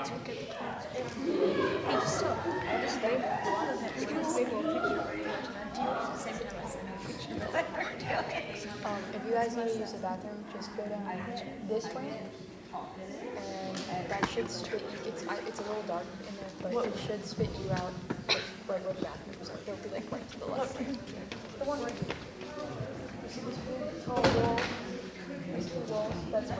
took it. It's still, this label, this kind of label picture right here, and do at the same time I send a picture. If you guys need to use the bathroom, just go down this way, and that should spit. It's a little dark in there, but it should spit you out right where the bathroom is. Like, it'll be like right to the left. The one right here. You see this big tall wall? These two walls. That's right.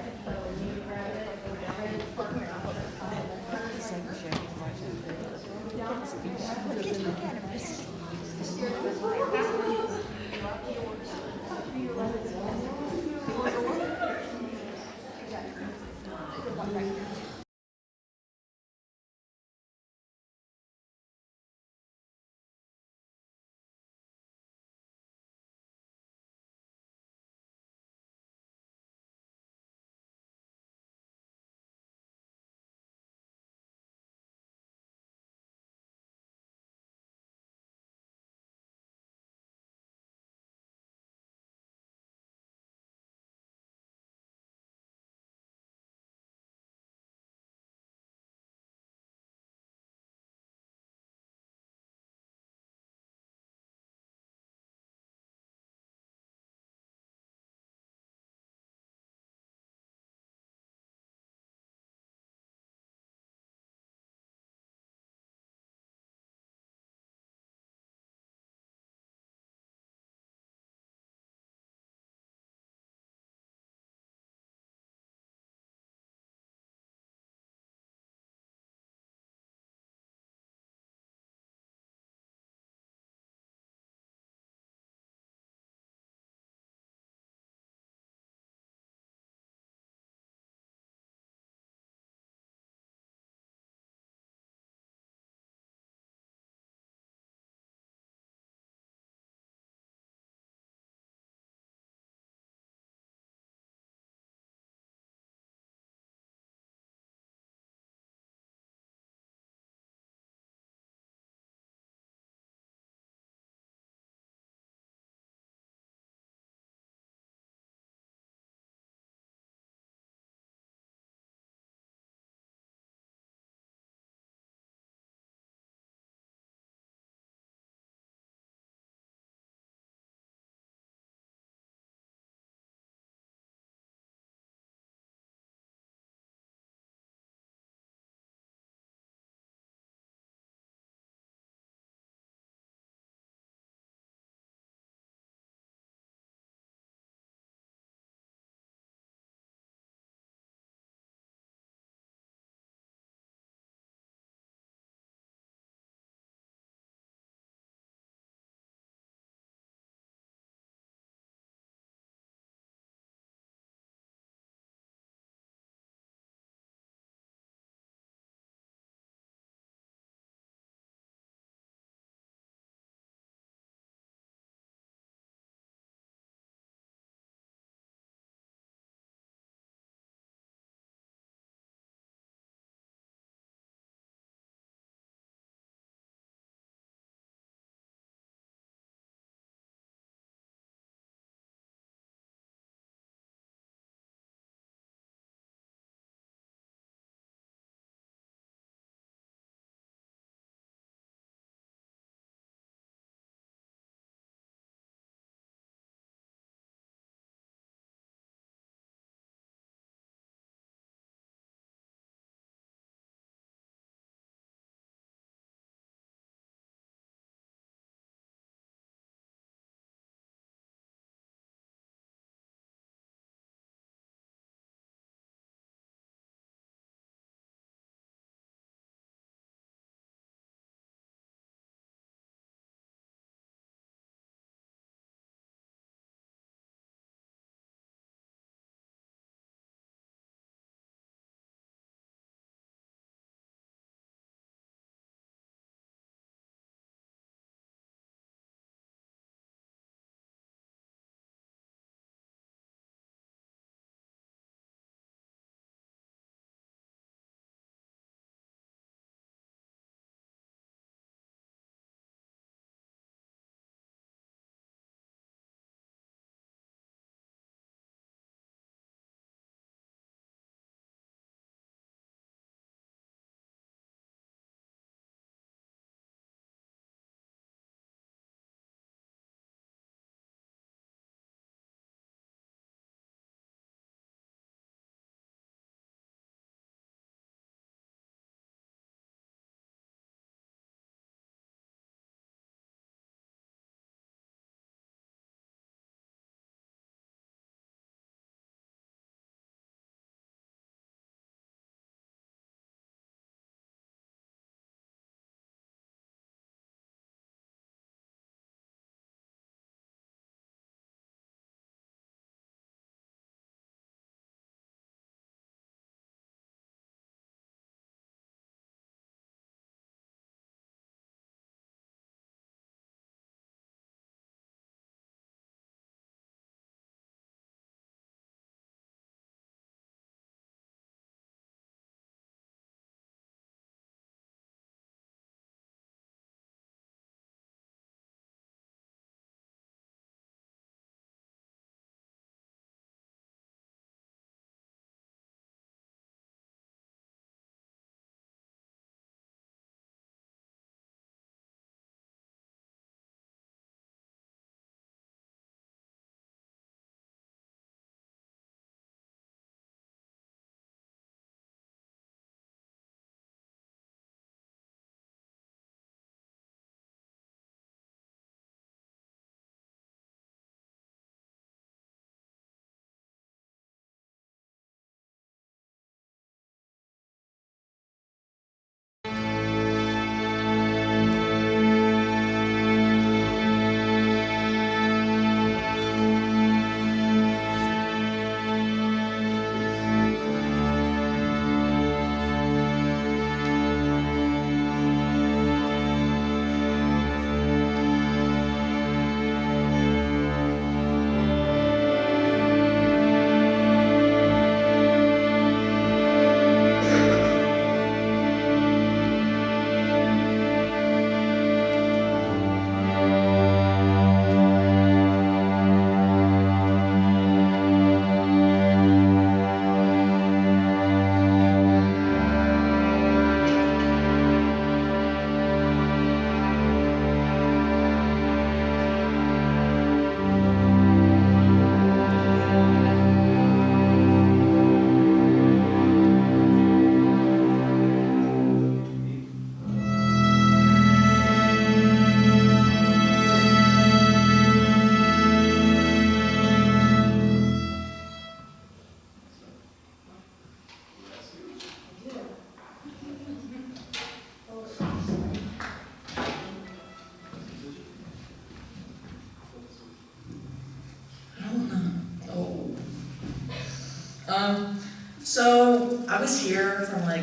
So I was here from like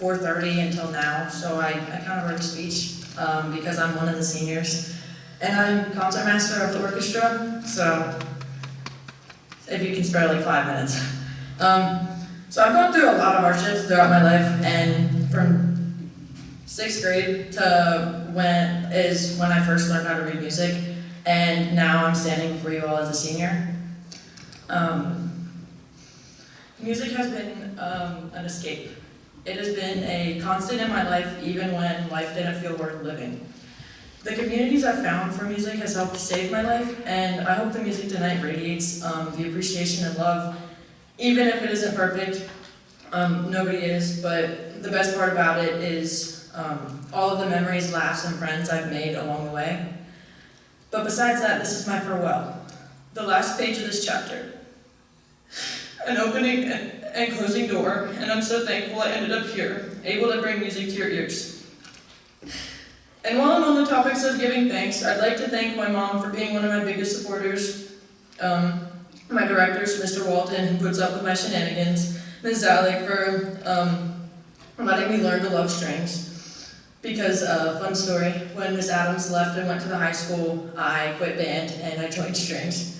4:30 until now, so I kind of wrote a speech because I'm one of the seniors. And I'm concertmaster of the orchestra, so if you can spare like 5 minutes. So I've gone through a lot of hardships throughout my life, and from 6th grade to when I first learned how to read music, and now I'm standing before you all as a senior. Music has been an escape. It has been a constant in my life, even when life didn't feel worth living. The communities I've found for music has helped save my life, and I hope the music tonight radiates the appreciation and love, even if it isn't perfect. Nobody is, but the best part about it is all of the memories, laughs, and friends I've made along the way. But besides that, this is my farewell. The last page of this chapter. An opening and closing door, and I'm so thankful I ended up here, able to bring music to your ears. And while I'm on the topics of giving thanks, I'd like to thank my mom for being one of my biggest supporters, my directors, Mr. Walton, who puts up with my shenanigans, Ms. Zalik for letting me learn to love strings. Because, fun story, when Ms. Adams left and went to the high school, I quit band and I joined strings.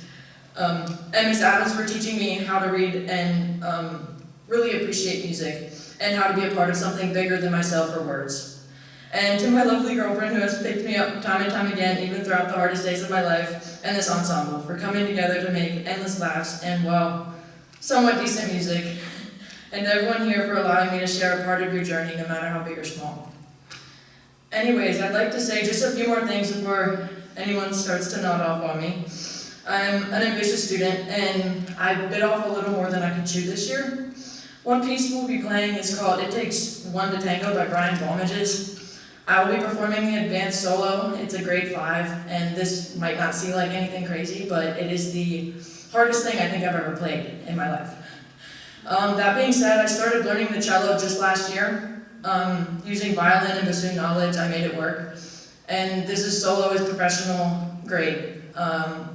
And Ms. Adams for teaching me how to read and really appreciate music, and how to be a part of something bigger than myself or words. And to my lovely girlfriend who has picked me up time and time again, even throughout the hardest days of my life, and this ensemble, for coming together to make endless laughs and, well, somewhat decent music. And everyone here for allowing me to share a part of your journey, no matter how big or small. Anyways, I'd like to say just a few more things before anyone starts to nod off on me. I'm an ambitious student, and I bit off a little more than I could chew this year. One piece we'll be playing is called It Takes One to Tango by Brian Balmages. I will be performing the advanced solo. It's a grade 5, and this might not seem like anything crazy, but it is the hardest thing I think I've ever played in my life. That being said, I started learning the cello just last year. Using violin and bassoon knowledge, I made it work. And this is solo is professional grade.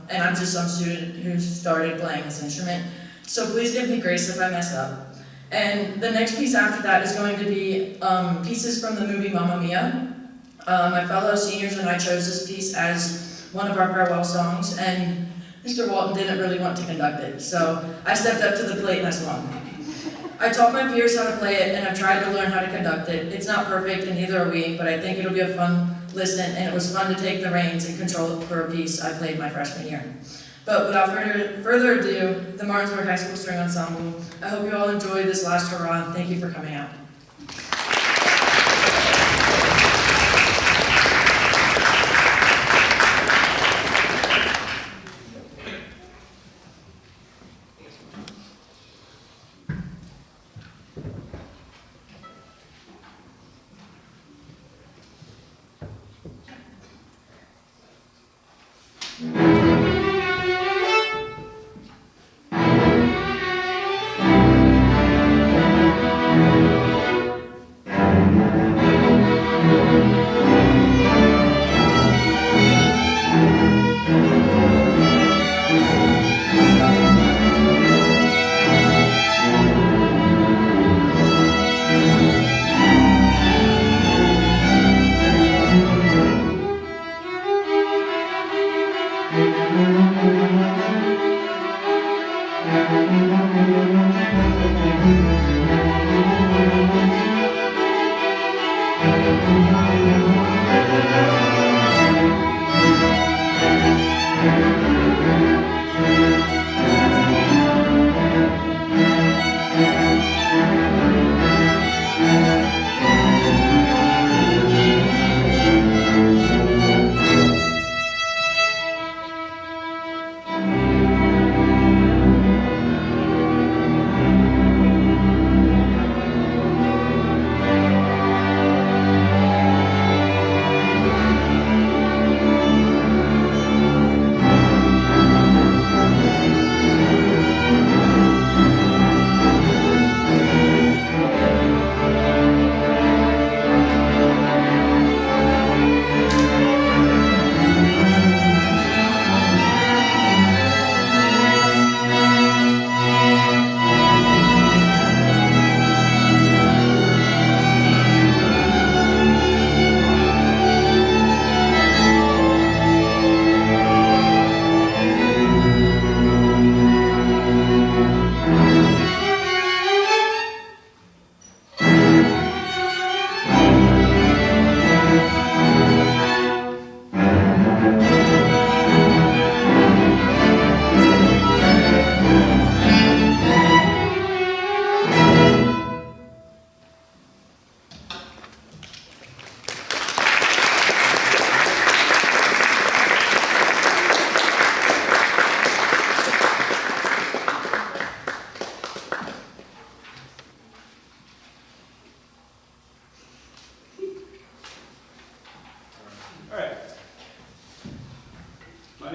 And I'm just some student who started playing this instrument. So please give me grace if I mess up. And the next piece after that is going to be pieces from the movie Mamma Mia. My fellow seniors and I chose this piece as one of our farewell songs, and Mr. Walton didn't really want to conduct it, so I stepped up to the plate and I swung. I taught my peers how to play it, and I've tried to learn how to conduct it. It's not perfect, and neither are we, but I think it'll be a fun listen, and it was fun to take the reins and control it for a piece I played my freshman year. But without further ado, the Martinsburg High School String Ensemble. I hope you all enjoy this last hurrah. Thank you for coming out.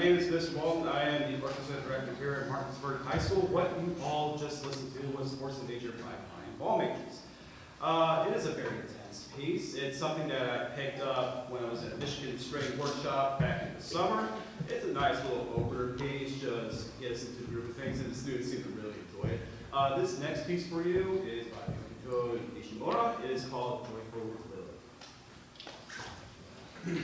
name is Mr. Walton. I am the orchestra director here at Martinsburg High School. What you all just listened to was Force of Nature by Flying Ball Makers. It is a very intense piece. It's something that I picked up when I was at Michigan String Workshop back in the summer. It's a nice little opener piece, just gets into the groove of things, and the students seem to really enjoy it. This next piece for you is by Yukiko Nishimura. It is called Joyful Lily.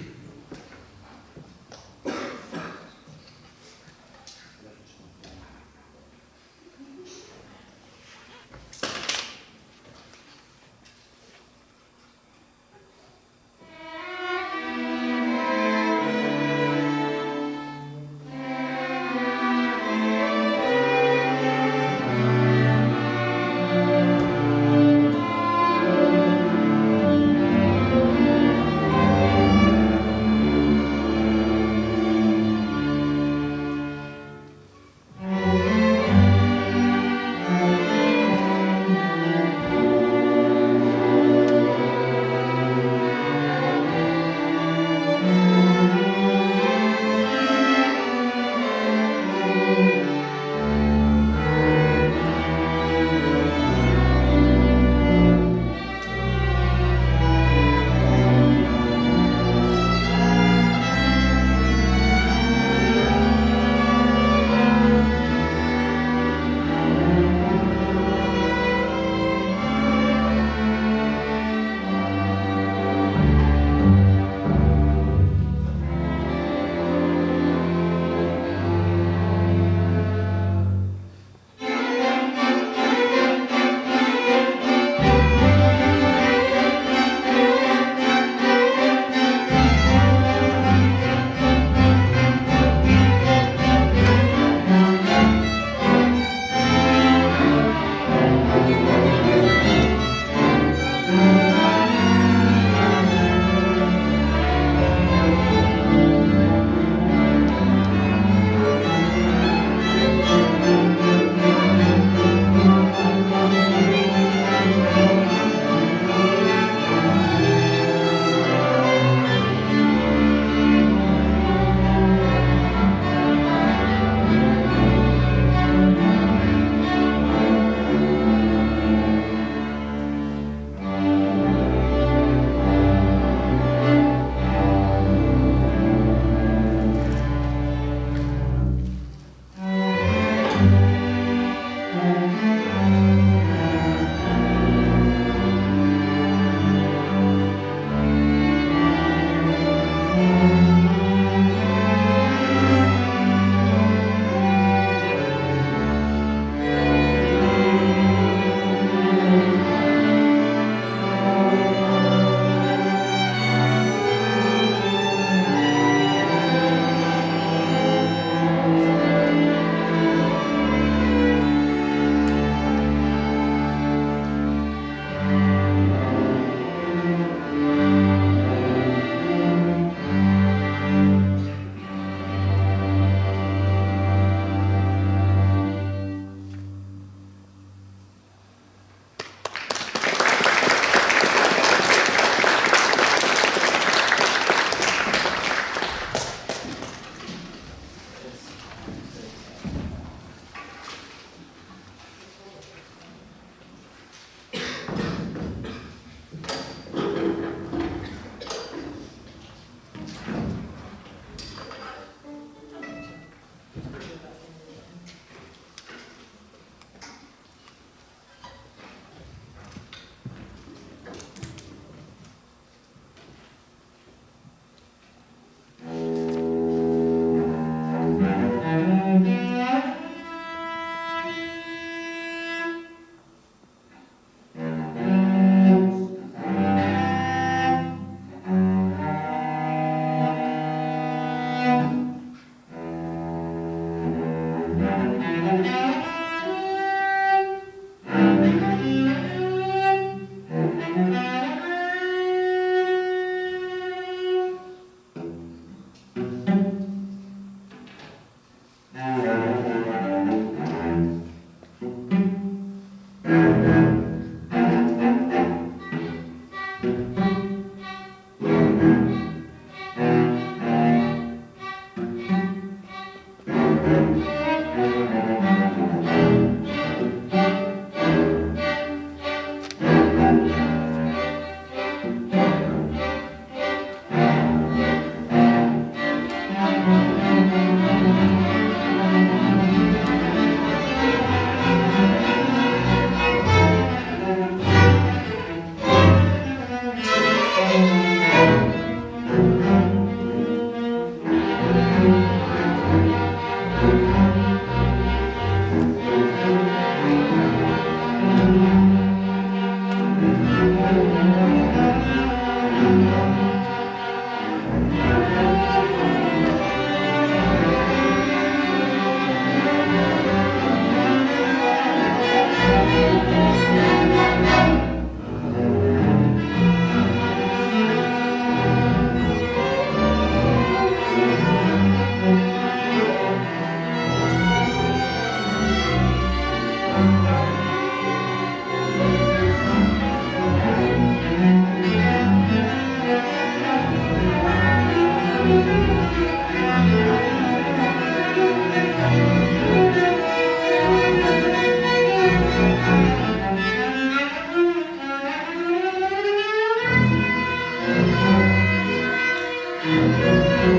So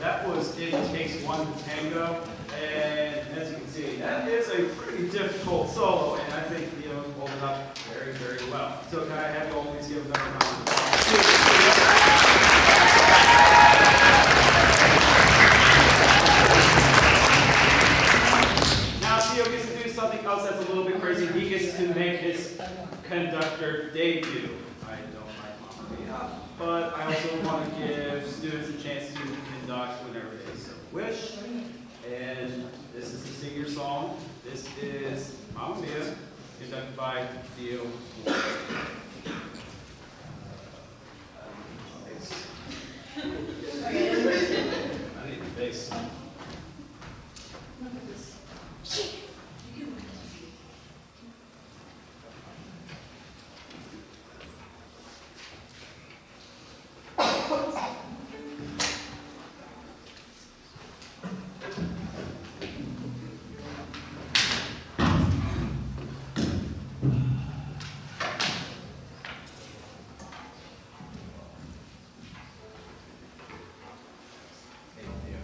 that was It Takes One to Tango, and as you can see, that is a pretty difficult solo, and I think Theo pulled it up very, very well. So can I have you all please give them a round of applause? Now Theo gets to do something else that's a little bit crazy. He gets to make his conductor debut. I don't like Mamma Mia, but I also want to give students a chance to conduct whenever they so wish. And this is the Sing Your Song. This is Mamma Mia, conducted by Theo. I need the bass. Thank you.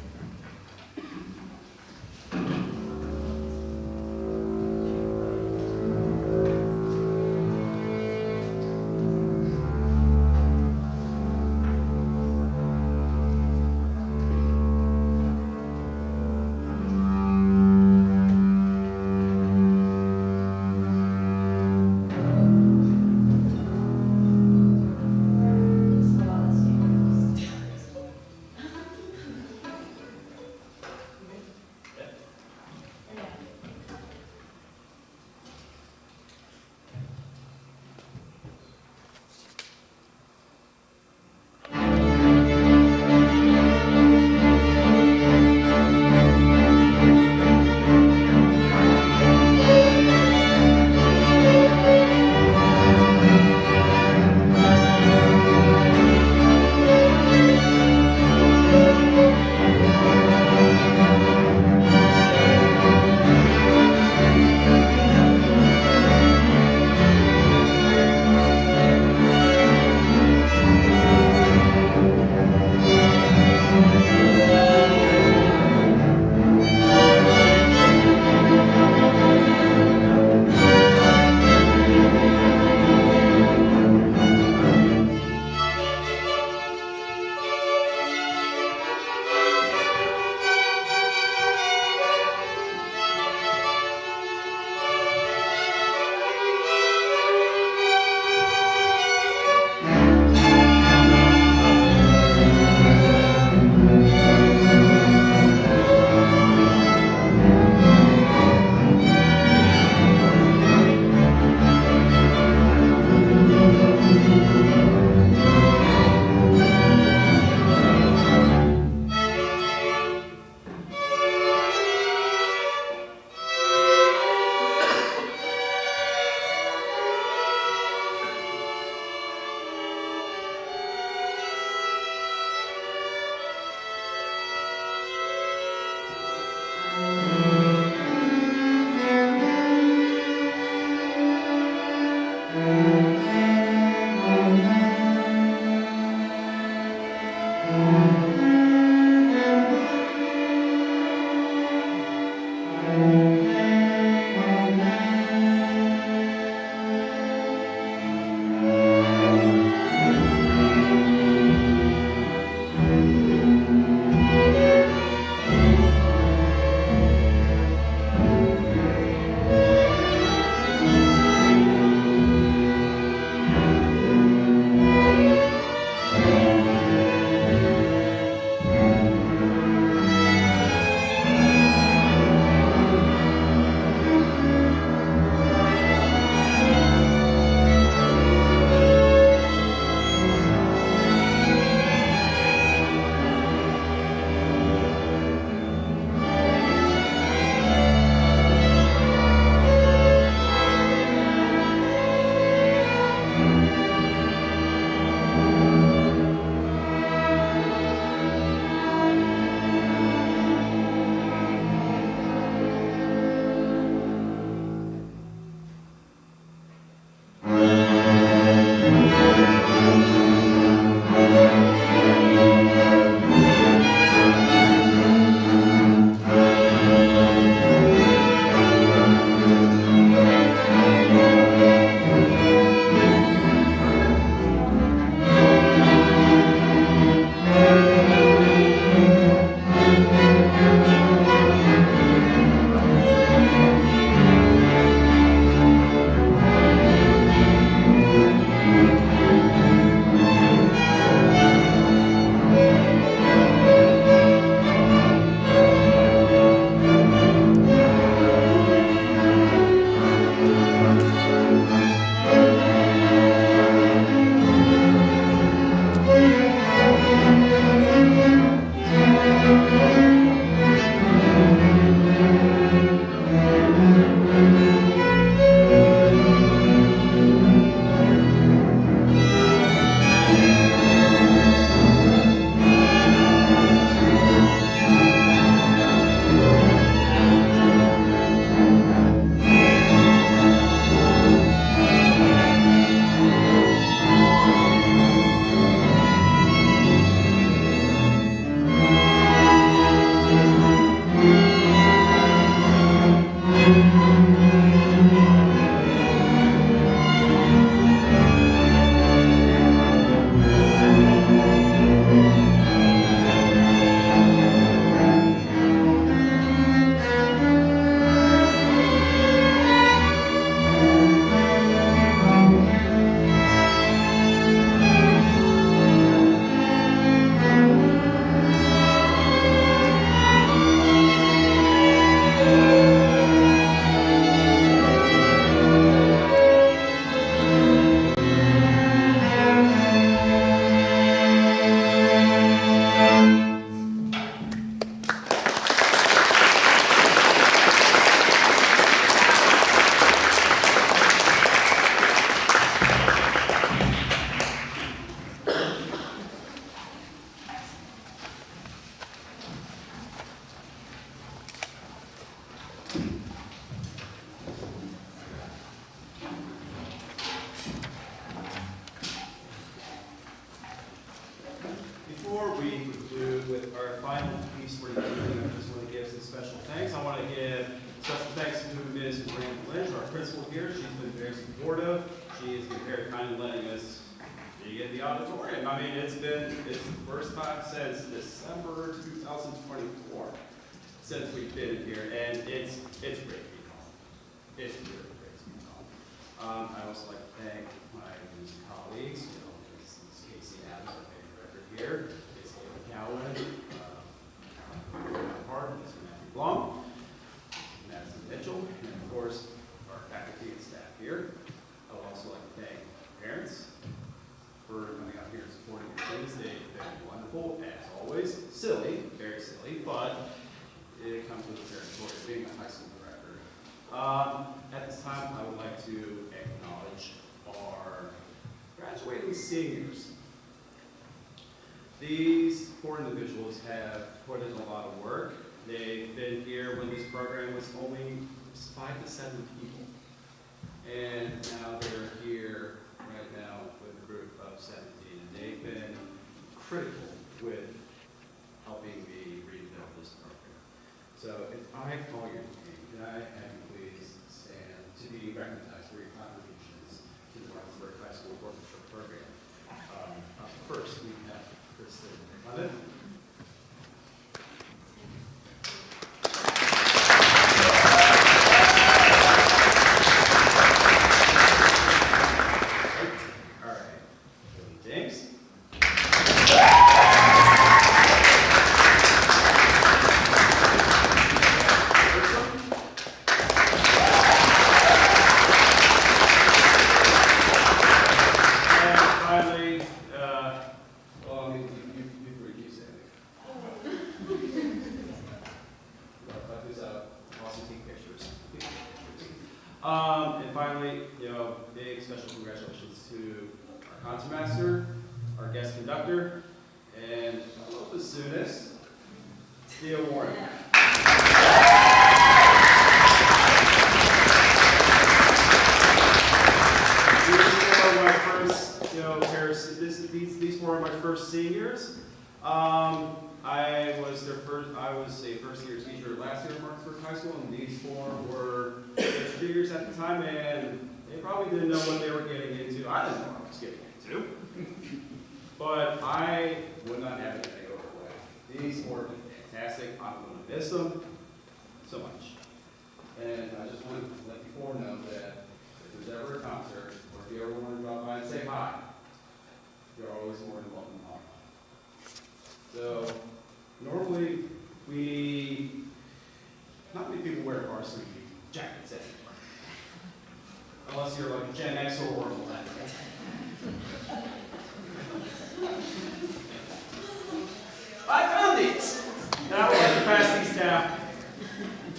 Before we conclude with our final piece for the evening, I just want to give some special thanks. I want to give special thanks to Ms. Miranda Lynch, our principal here. She's been very supportive. She has been very kind in letting us be in the auditorium. I mean, it's the first time since December 2024 since we've been here, and it's great to be home. It's really great to be home. I also like to thank my colleagues, this is Casey Adams, our band director here, it's David Cowan, Hart, Mr. Matthew Blum, Madison Mitchell, and of course, our faculty and staff here. I would also like to thank parents for coming out here and supporting your kids. They've been wonderful, as always. Silly, very silly, but it comes with the territory of being a high school director. At this time, I would like to acknowledge our graduating seniors. These four individuals have put in a lot of work. They've been here when this program was only 5 to 7 people. And now they're here right now with a group of 17. And they've been critical with I call your name, can I have you please stand to be recognized for your contributions to the Martinsburg High School Orchestra program? First, we have Kristen London. All right. James. And finally, well, I mean, you pretty keep saying it. But who's awesome take pictures. And finally, big special congratulations to our concertmaster, our guest conductor, and the bassoonist, Theo Warren. These were my first seniors. I was a first year teacher last year at Martinsburg High School, and these four were juniors at the time, and they probably didn't know what they were getting into. I didn't know what I was getting into. But I would not have it any other way. These four were fantastic. I'm going to miss them so much. And I just want to let you four know that if there's ever a concert, or if you ever want to drop by and say hi, you're always more than welcome home. So, normally, not many people wear varsity jackets anymore. Unless you're like Gen X or a millennial. I found these! And I would like to pass these down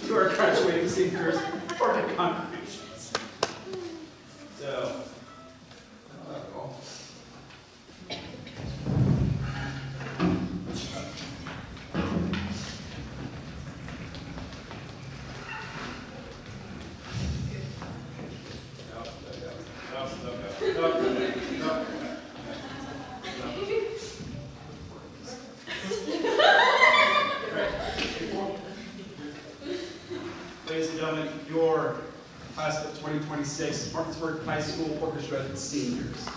to our graduating seniors for their contributions. So, that's all. Ladies and gentlemen, your class of 2026 Martinsburg High School Orchestra seniors. All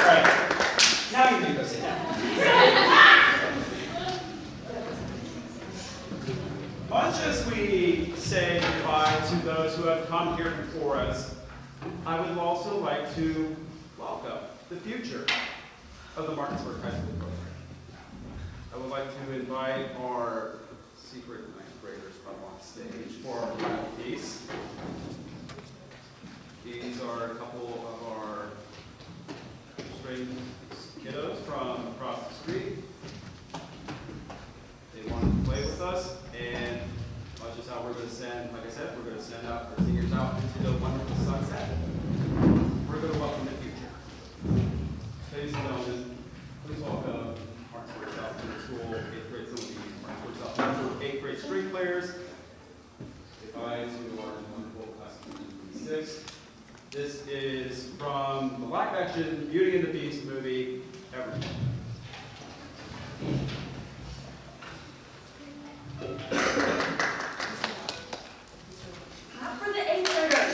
right, now you can go sit down. Much as we say goodbye to those who have come here before us, I would also like to welcome the future of the Martinsburg High School program. I would like to invite our secret ninth graders up on stage for our final piece. These are a couple of our string kiddos from across the street. They wanted to play with us, and much as how we're going to send, like I said, we're going to send out our seniors out into the wonderful sunset. We're going to welcome the future. Ladies and gentlemen, please welcome Martinsburg South Middle School 8th grade, some of the Martinsburg South Middle School 8th grade string players. Goodbye to our wonderful class of 2026. This is from the live action Beauty and the Beast movie, Everything. Clap for the 8th graders.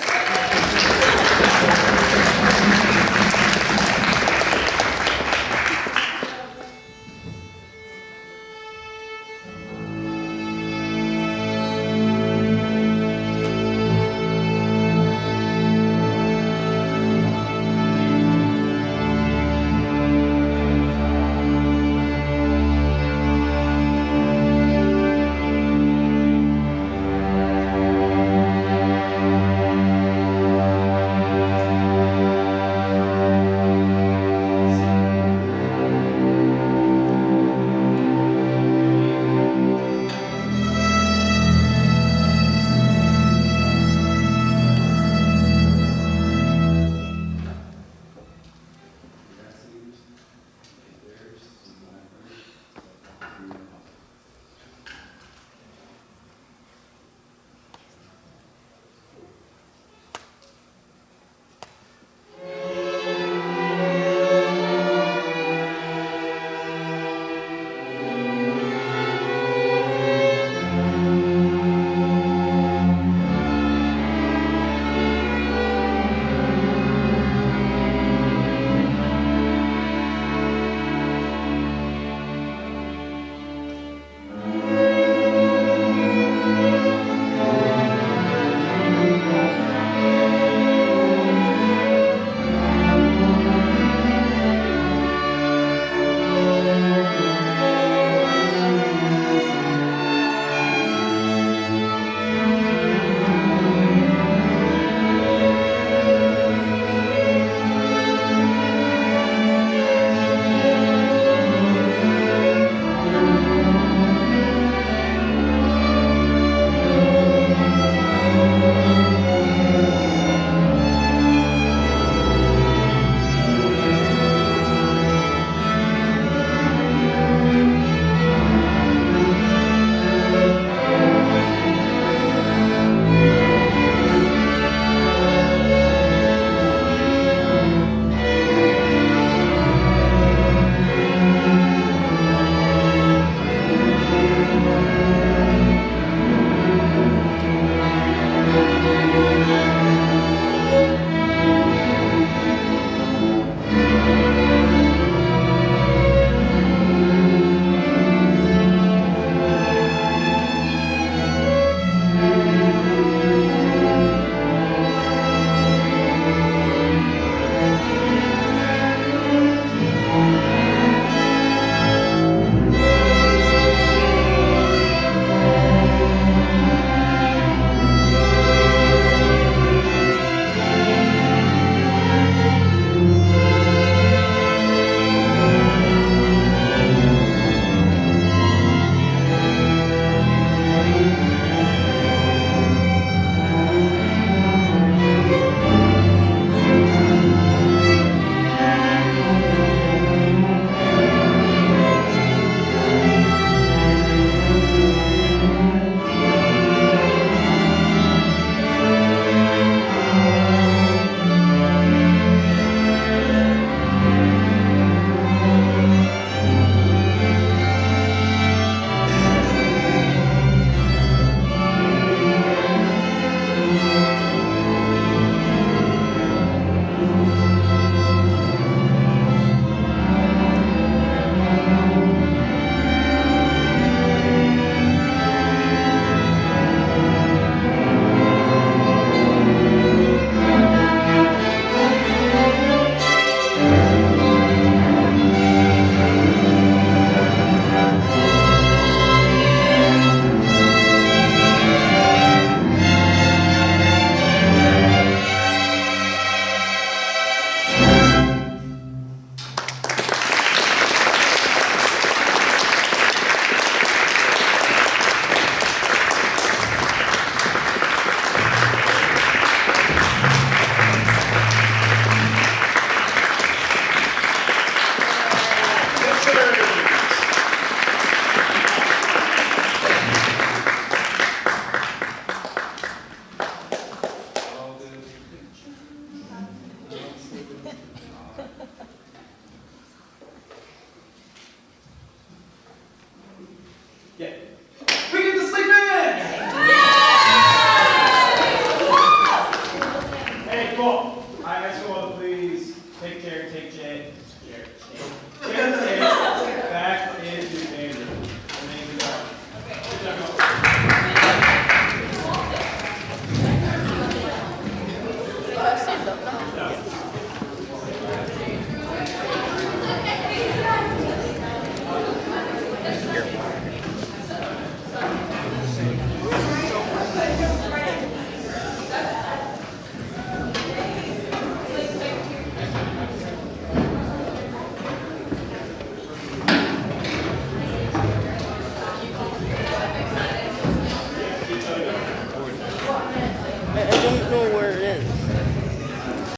don't know where